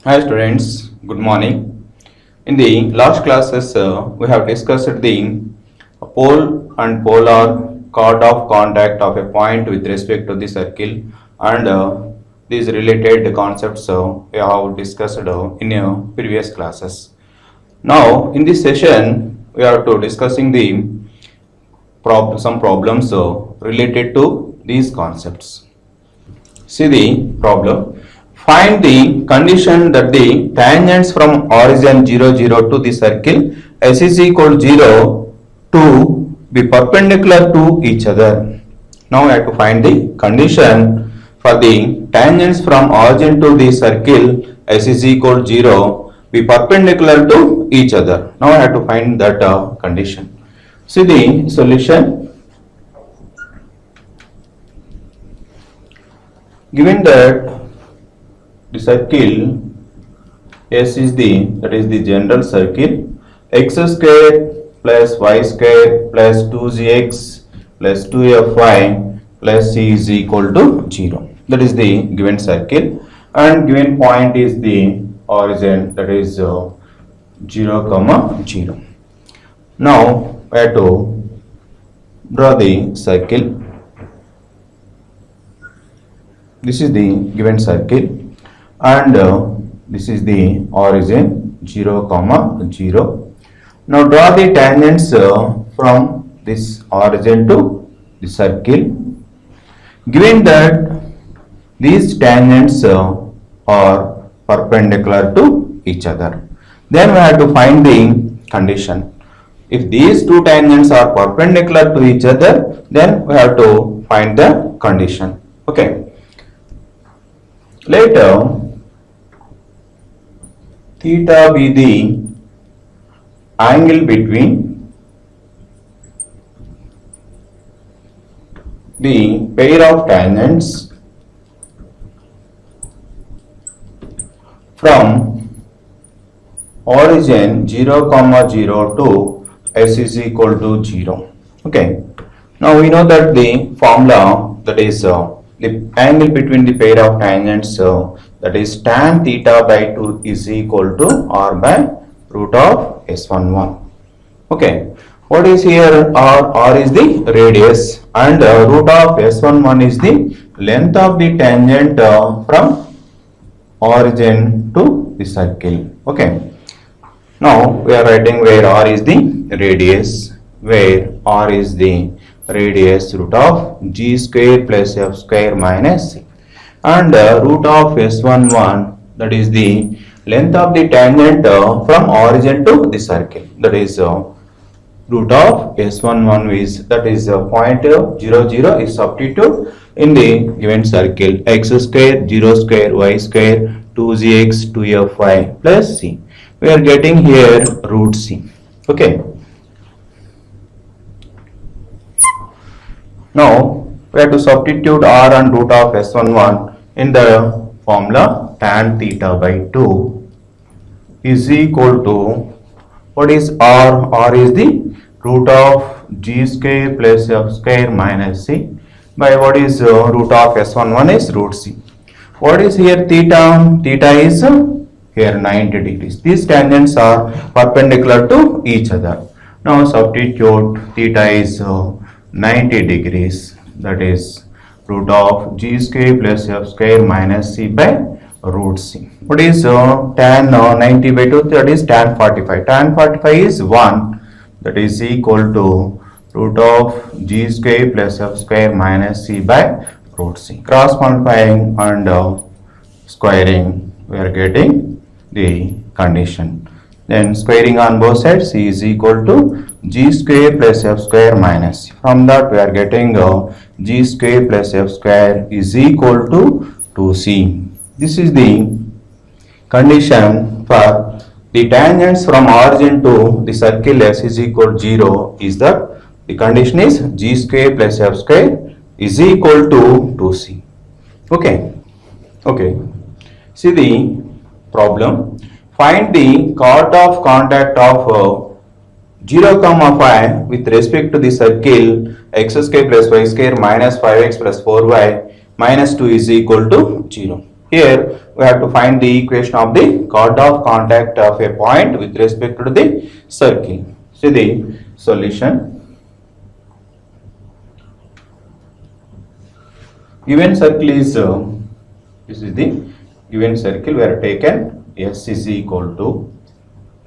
Hi students, good morning. In the last classes, we have discussed the pole and polar chord of contact of a point with respect to the circle, and these related concepts we have discussed in previous classes. Now, in this session, we are to discussing the some problems related to these concepts. See the problem. Find the condition that the tangents from origin 0, 0 to the circle S is equal 0 to be perpendicular to each other. Now I have to find the condition for the tangents from origin to the circle S is equal 0 be perpendicular to each other. Now I have to find that condition. See the solution. Given that the circle S is the general circle, x square plus y square plus 2gx plus 2fy plus c is equal to 0. That is the given circle, and given point is the origin, that is 0, 0. Now we have to draw the circle. This is the given circle, and this is the origin 0, 0. Now draw the tangents from this origin to the circle. Given that these tangents are perpendicular to each other, then we have to find the condition. If these two tangents are perpendicular to each other, then we have to find the condition. Okay. Later, theta be the angle between the pair of tangents from origin 0, 0 to S is equal to 0. Okay. Now we know that the formula, that is the angle between the pair of tangents, that is tan theta by 2 is equal to r by root of s11. Okay, what is here? R is the radius, and root of s11 is the length of the tangent from origin to the circle. Okay, now we are writing where r is the radius, where r is the radius root of g square plus f square minus c, and root of s11, that is the length of the tangent from origin to the circle, that is root of s11 is, that is point 0, 0 is substitute in the given circle, x square 0 square y square 2gx 2fy plus c. We are getting here root c. Okay. Now we have to substitute r and root of s11 in the formula tan theta by 2 is equal to, what is r? R is the root of g square plus f square minus c by, what is root of s11 is root c. What is here theta? Theta is here 90 degrees. These tangents are perpendicular to each other. Now substitute theta is 90 degrees, that is root of g square plus f square minus c by root c. What is tan 90 by 2? That is tan 45. Tan 45 is 1, that is equal to root of g square plus f square minus c by root c. Cross multiplying and squaring, we are getting the condition. Then squaring on both sides, c is equal to g square plus f square minus c. From that we are getting g square plus f square is equal to 2c. This is the condition for the tangents from origin to the circle S is equal to 0, is that the condition is g square plus f square is equal to 2c. Okay. Okay. See the problem. Find the chord of contact of 0, 5 with respect to the circle x square plus y square minus 5x plus 4y minus 2 is equal to 0. Here we have to find the equation of the chord of contact of a point with respect to the circle. See the solution. Given circle is this is the given circle. We are taken S is equal to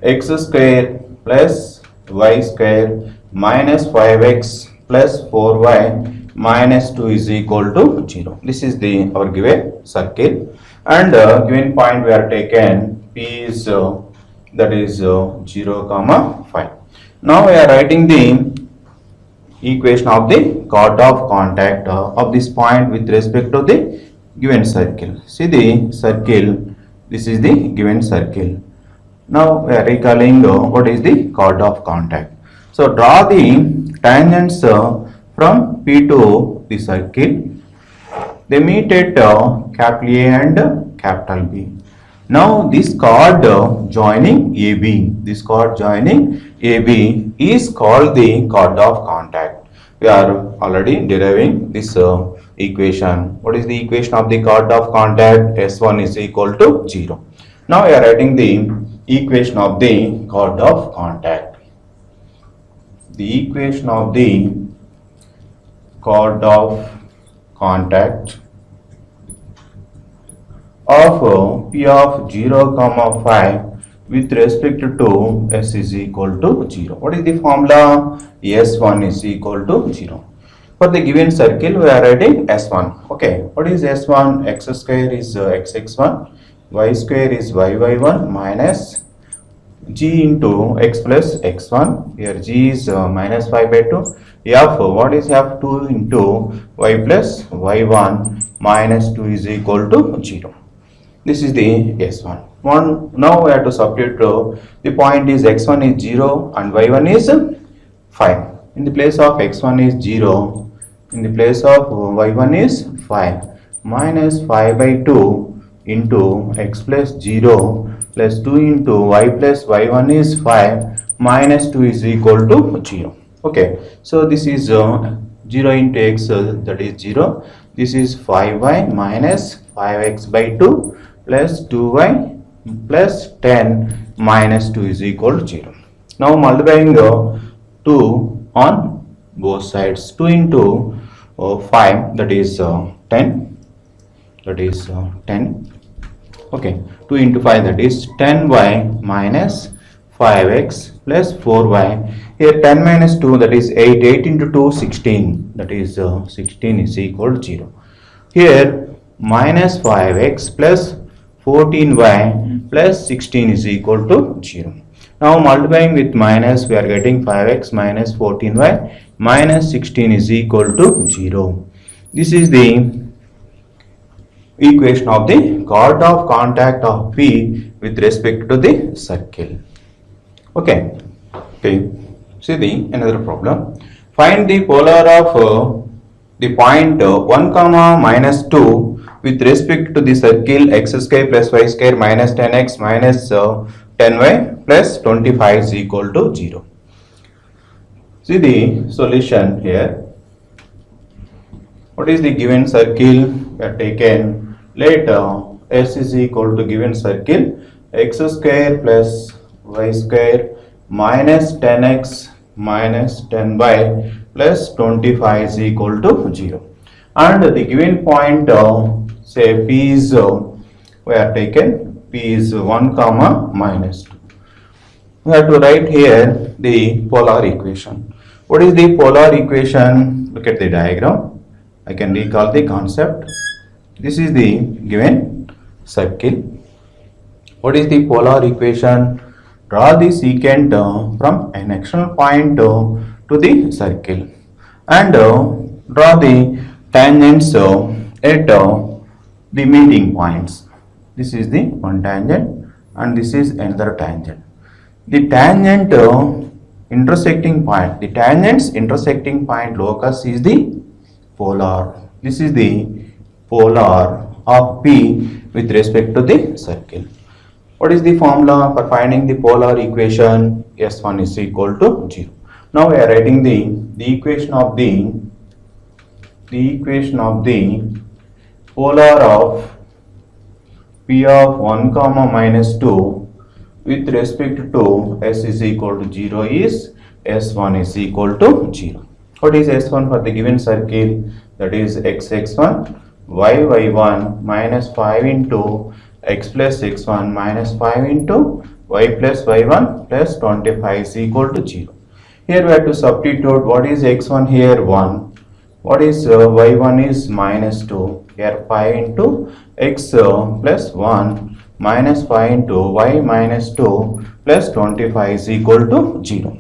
x square plus y square minus 5x plus 4y minus 2 is equal to 0. This is the our given circle, and given point we are taken P is that is 0 comma 5. Now we are writing the equation of the chord of contact of this point with respect to the given circle. See the circle, this is the given circle. Now we are recalling what is the chord of contact. So draw the tangents from P to the circle. They meet at capital A and capital B. Now this chord joining AB, this chord joining AB is called the chord of contact. We are already deriving this equation. What is the equation of the chord of contact? S1 is equal to 0. Now we are writing the equation of the chord of contact. The equation of the chord of contact of P of 0 comma 5 with respect to S is equal to 0. What is the formula? S1 is equal to 0. For the given circle we are writing S1. Okay, what is S1? X square is xx1, y square is yy1 minus g into x plus x1. Here g is minus 5 by 2. F, what is F? 2 into y plus y1 minus 2 is equal to 0. This is the S1. Now we have to substitute the point is x1 is 0 and y1 is 5. In the place of x1 is 0, in the place of y1 is 5, minus 5 by 2 into x plus 0 plus 2 into y plus y1 is 5 minus 2 is equal to 0. Okay, so this is 0 into x, that is 0. This is 5y minus 5x by 2 plus 2y plus 10 minus 2 is equal to 0. Now multiplying 2 on both sides, 2 into 5, that is 10, that is 10. Okay, 2 into 5, that is 10y minus 5x plus 4y. Here 10 minus 2, that is 8. 8 into 2, 16, that is 16 is equal to 0. Here minus 5x plus 14y plus 16 is equal to 0. Now multiplying with minus, we are getting 5x minus 14y minus 16 is equal to 0. This is the equation of the chord of contact of P with respect to the circle. Okay. See the another problem. Find the polar of the point 1 comma minus 2 with respect to the circle x square plus y square minus 10x minus 10y plus 25 is equal to 0. See the solution here. What is the given circle? We are taken, let S is equal to given circle x square plus y square minus 10x minus 10y plus 25 is equal to 0. And the given point say P is we are taken P is 1 comma minus 2. We have to write here the polar equation. What is the polar equation? Look at the diagram. I can recall the concept. This is the given circle. What is the polar equation? Draw the secant from an external point to the circle and draw the tangents at the meeting points. This is the one tangent and this is another tangent. The tangent intersecting point, the tangents intersecting point locus is the polar. This is the polar of P with respect to the circle. What is the formula for finding the polar equation? S1 is equal to 0. Now we are writing the equation of the polar of p of 1 comma minus 2 with respect to s is equal to 0 is s1 is equal to 0. What is s1 for the given circle? That is x1 y1 minus 5 into x plus x1 minus 5 into y plus y1 plus 25 is equal to 0. Here we have to substitute. What is x1 here? 1. What is y1 is minus 2. Here 5 into x plus 1 minus 5 into y minus 2 plus 25 is equal to 0.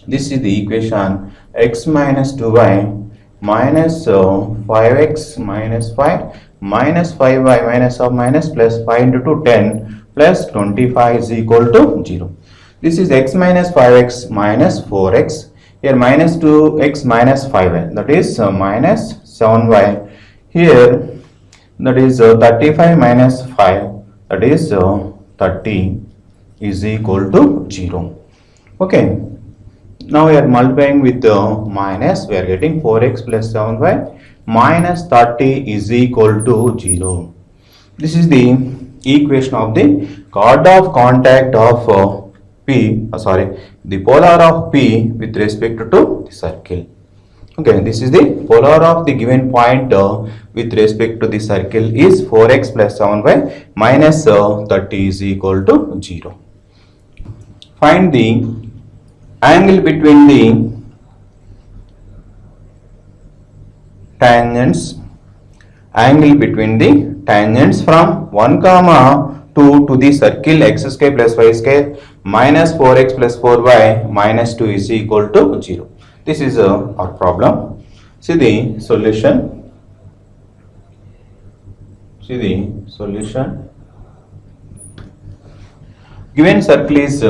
This is the equation x minus 2y minus 5x minus 5 minus 5y minus of minus plus 5 into 2 10 plus 25 is equal to 0. This is x minus 5x minus 4x. Here minus 2x minus 5y, that is minus 7y. Here that is 35 minus 5, that is 30 is equal to 0. Okay. Now we are multiplying with minus, we are getting 4x plus 7y minus 30 is equal to 0. This is the equation of the chord of contact of the polar of P with respect to the circle. Okay, this is the polar of the given point with respect to the circle is 4x plus 7y minus 30 is equal to 0. Find the angle between the tangents, from 1 comma 2 to the circle x square plus y square minus 4x plus 4y minus 2 is equal to 0. This is our problem. See the solution. Given circle is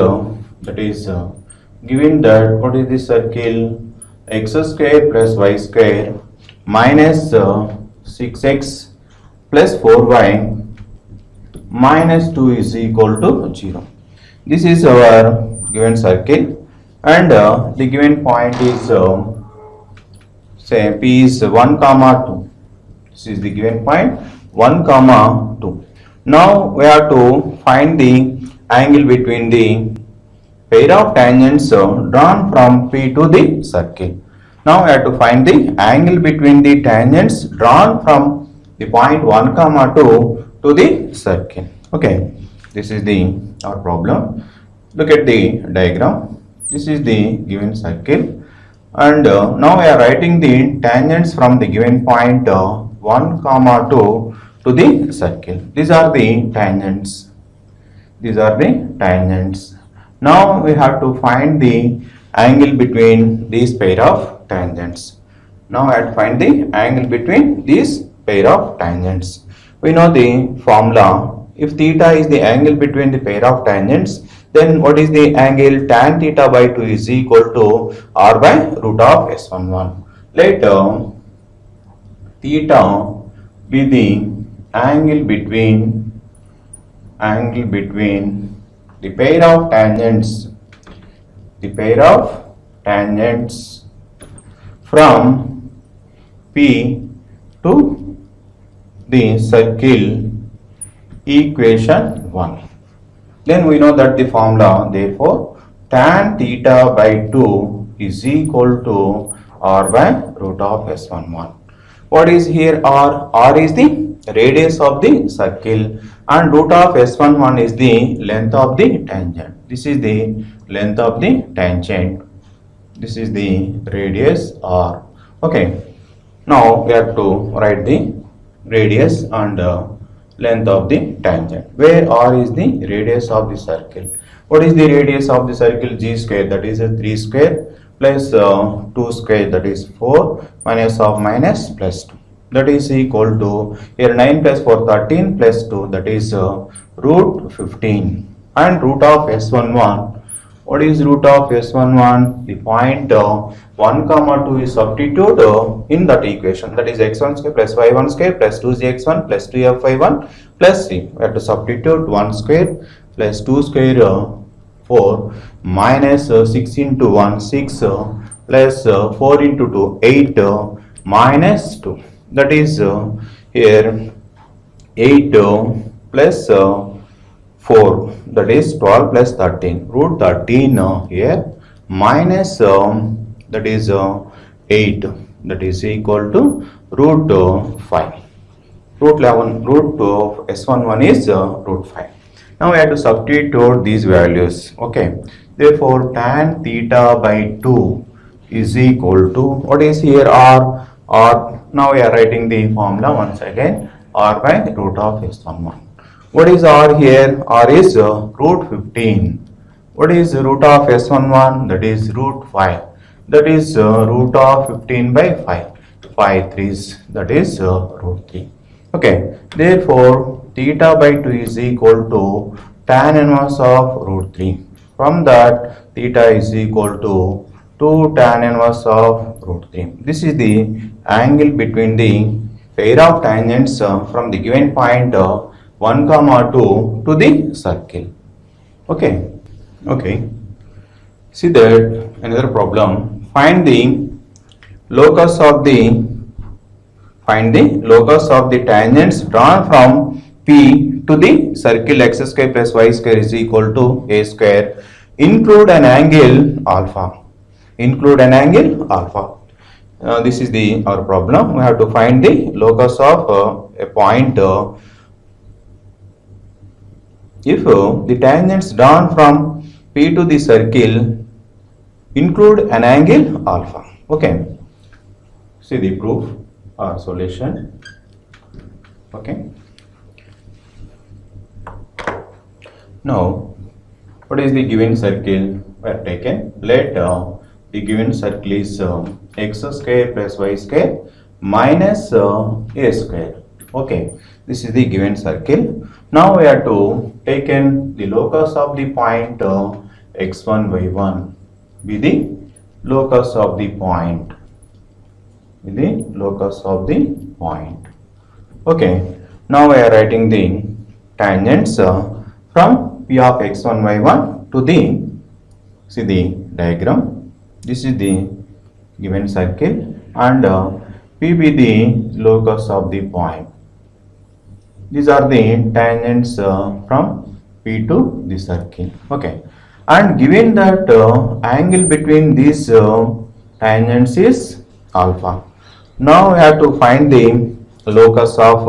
given that what is the circle x square plus y square minus 6x plus 4y minus 2 is equal to 0. This is our given circle and the given point is say P is 1 comma 2. This is the given point 1 comma 2. Now we have to find the angle between the pair of tangents drawn from P to the circle. Now we have to find the angle between the tangents drawn from the point 1 comma 2 to the circle. Okay, this is our problem. Look at the diagram. This is the given circle and now we are writing the tangents from the given point 1 comma 2 to the circle. These are the tangents. Now we have to find the angle between these pair of tangents. Now I have to find the angle between these pair of tangents. We know the formula. If theta is the angle between the pair of tangents, then what is the angle? Tan theta by 2 is equal to r by root of s11. Let theta be the angle between the pair of tangents from P to the circle, equation 1. Then we know that the formula, therefore tan theta by 2 is equal to r by root of s11. What is here r? R is the radius of the circle and root of s11 is the length of the tangent. This is the length of the tangent. This is the radius r. Okay. Now we have to write the radius and length of the tangent, where r is the radius of the circle. What is the radius of the circle? G square, that is 3 square plus 2 square, that is 4 minus of minus plus 2, that is equal to here 9 plus 4 13 plus 2, that is root 15, and root of s11. What is root of s11? The point 1 comma 2 is substituted in that equation, that is x1 square plus y1 square plus 2gx1 plus 2f y1 plus c. We have to substitute 1 square plus 2 square 4 minus 6 into 1 6 plus 4 into 2 8 minus 2, that is here 8 plus 4, that is 12 plus 13, root 13 here, minus that is 8, that is equal to root 5. Root 11, root of S11 is root 5. Now we have to substitute these values. Okay. Therefore, tan theta by 2 is equal to, what is here, r. Now we are writing the formula once again, r by root of S11. What is r here? R is root 15. What is root of S11? That is root 5. That is root of 15 by 5. 5 3s, that is root 3. Okay, therefore theta by 2 is equal to tan inverse of root 3. From that, theta is equal to 2 tan inverse of root 3. This is the angle between the pair of tangents from the given point 1, 2 to the circle. Okay. See that another problem. Find the locus of the tangents drawn from P to the circle x square plus y square is equal to a square. Include an angle alpha. This is our problem. We have to find the locus of a point. If the tangents drawn from P to the circle include an angle alpha. Okay. See the proof or solution. Okay. Now, what is the given circle we have taken? Let the given circle is x square plus y square minus a square. Okay, this is the given circle. Now we have to taken the locus of the point x1 y1 be the locus of the point. Okay, now we are writing the tangents from P of x1 y1 to the, see the diagram, this is the given circle and P be the locus of the point. These are the tangents from P to the circle. Okay, and given that angle between these tangents is alpha. Now we have to find the locus of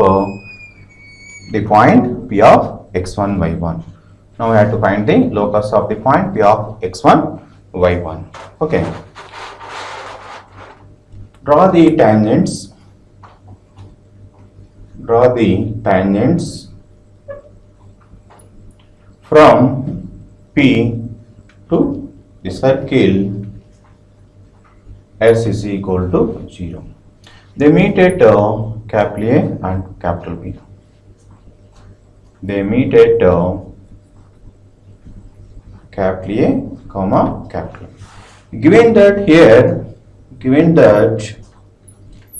the point P of x1 y1. Now we have to find the locus of the point P of x1 y1. Okay. Draw the tangents from P to the circle S is equal to 0. They meet at capital A and capital B. Capital A, capital. Given that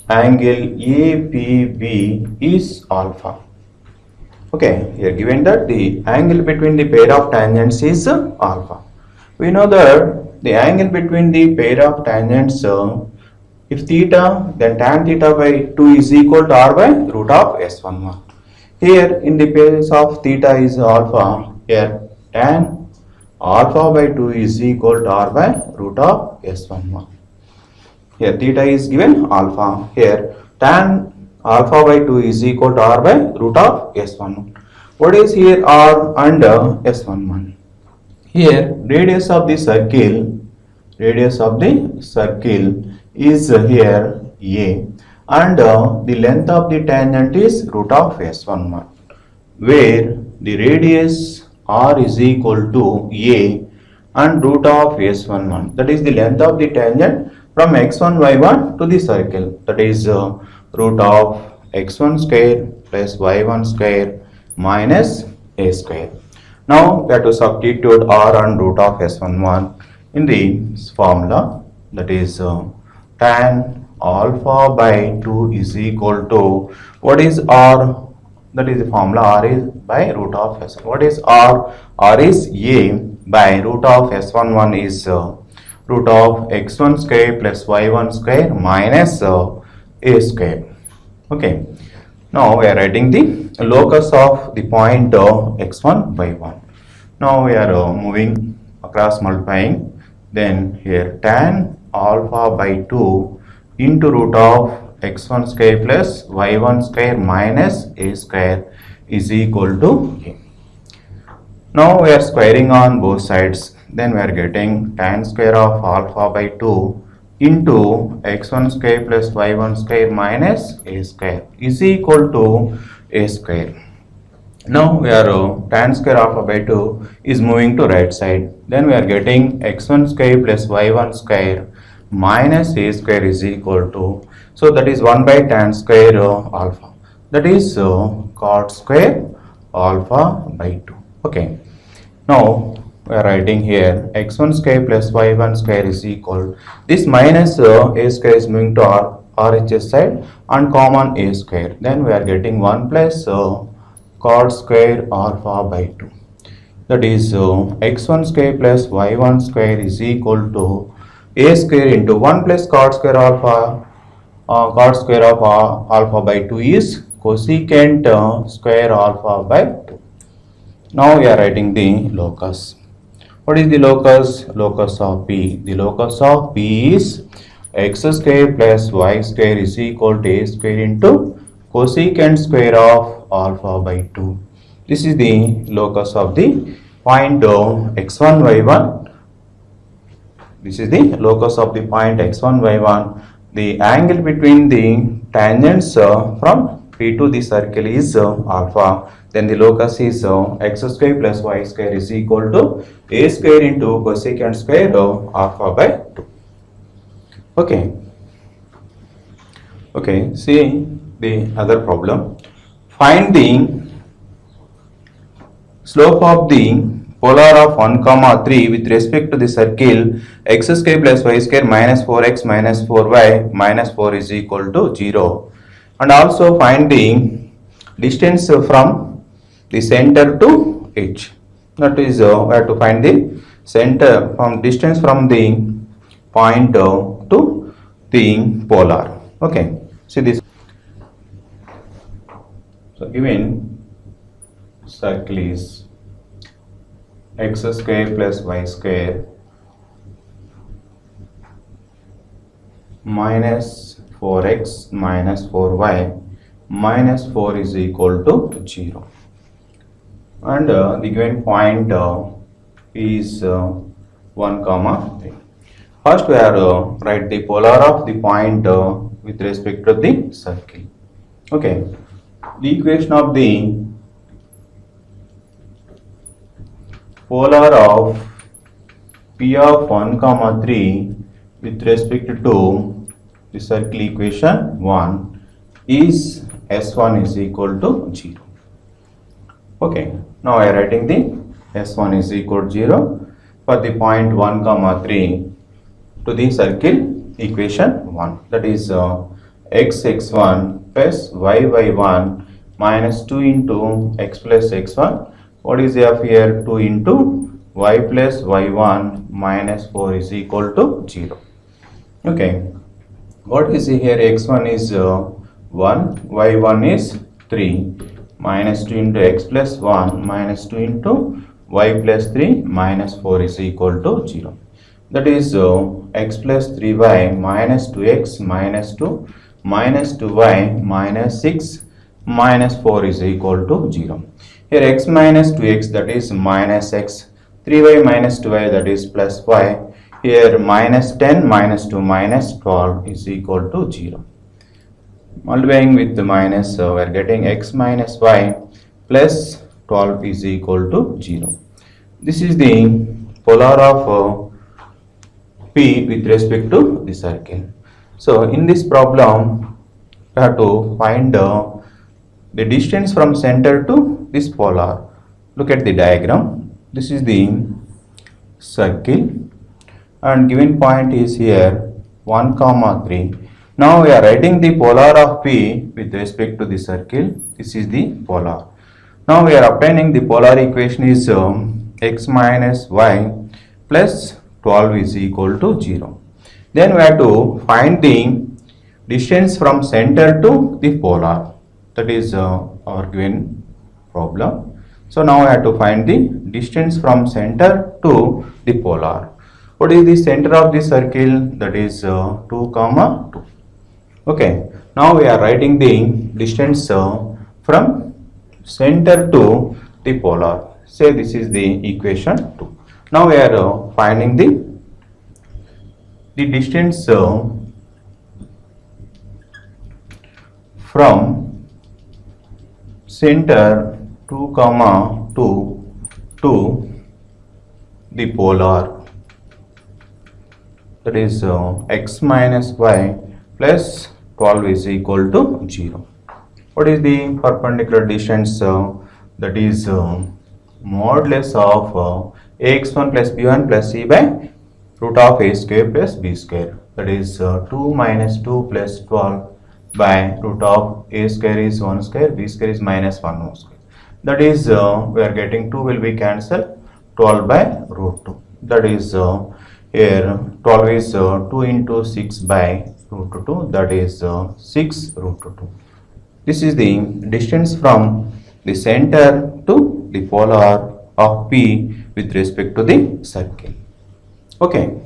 angle APB is alpha. Okay, here given that the angle between the pair of tangents is alpha. We know that the angle between the pair of tangents, if theta, then tan theta by 2 is equal to r by root of S11. Here in the case of theta is alpha, here tan alpha by 2 is equal to r by root of S11. Here theta is given alpha, here tan alpha by 2 is equal to r by root of S11. What is here r and S11? Here radius of the circle is here a, and the length of the tangent is root of S11, where the radius r is equal to a and root of S11, that is the length of the tangent from x1 y1 to the circle, that is root of x1 square plus y1 square minus a square. Now we have to substitute r and root of S11 in the formula, that is tan alpha by 2 is equal to, what is r? That is the formula, r is by root of S11. What is r? R is a by root of S11 is root of x1 square plus y1 square minus a square. Okay. Now we are writing the locus of the point x1 by 1. Now we are moving across multiplying. Then here tan alpha by 2 into root of x1 square plus y1 square minus a square is equal to a. Now we are squaring on both sides. Then we are getting tan square of alpha by 2 into x1 square plus y1 square minus a square is equal to a square. Now we are tan square alpha by 2 is moving to right side. Then we are getting x1 square plus y1 square minus a square is equal to, so that is 1 by tan square alpha, that is cot square alpha by 2. Okay. Now we are writing here x1 square plus y1 square is equal, this minus a square is moving to RHS side and common a square. Then we are getting 1 plus cot square alpha by 2, that is x1 square plus y1 square is equal to a square into 1 plus cot square alpha. Cot square of alpha by 2 is cosecant square alpha by 2. Now we are writing the locus. What is the locus? Locus of P. The locus of P is x square plus y square is equal to a square into cosecant square of alpha by 2. This is the locus of the point x1 y1. This is the locus of the point x1 y1. The angle between the tangents from P to the circle is alpha. Then the locus is x square plus y square is equal to a square into cosecant square of alpha by 2. Okay. Okay, see the other problem. Find the slope of the polar of 1 comma 3 with respect to the circle x square plus y square minus 4x minus 4y minus 4 is equal to 0. And also find the distance from the center to edge. That is, we have to find the center from distance from the point to the polar. Okay, see this. So given circle is x square plus y square minus 4x minus 4y minus 4 is equal to 0. And the given point is 1 comma 3. First we are write the polar of the point with respect to the circle. Okay, the equation of the polar of P of 1 comma 3 with respect to the circle equation 1 is S1 is equal to 0. Okay, now I am writing the S1 is equal to 0 for the point 1 comma 3 to the circle equation 1, that is x1 plus y1 minus 2 into x plus x1. What is f here? 2 into y plus y1 minus 4 is equal to 0. Okay, what is here? x1 is 1, y1 is 3, minus 2 into x plus 1 minus 2 into y plus 3 minus 4 is equal to 0. That is x plus 3y minus 2x minus 2 minus 2y minus 6 minus 4 is equal to 0. Here x minus 2x, that is minus x, 3y minus 2y, that is plus y. Here minus 10 minus 2 minus 12 is equal to 0. Multiplying with the minus, we are getting x minus y plus 12 is equal to 0. This is the polar of P with respect to the circle. So in this problem, we have to find the distance from center to this polar. Look at the diagram. This is the circle and given point is here 1 comma 3. Now we are writing the polar of P with respect to the circle. This is the polar. Now we are obtaining the polar equation is x minus y plus 12 is equal to 0. Then we have to find the distance from center to the polar. That is our given problem. So now I have to find the distance from center to the polar. What is the center of the circle? That is 2 comma 2. Okay, now we are writing the distance from center to the polar. Say this is the equation 2. Now we are finding the distance from center 2 comma 2 to the polar, that is x minus y plus 12 is equal to 0. What is the perpendicular distance? That is modulus of ax1 plus b1 plus c by root of a square plus b square. That is 2 minus 2 plus 12 by root of a square is 1 square, b square is minus 1 whole square. That is we are getting 2 will be cancelled, 12 by root 2. That is here 12 is 2 into 6 by root 2, that is 6 root 2. This is the distance from the center to the polar of P with respect to the circle. Okay.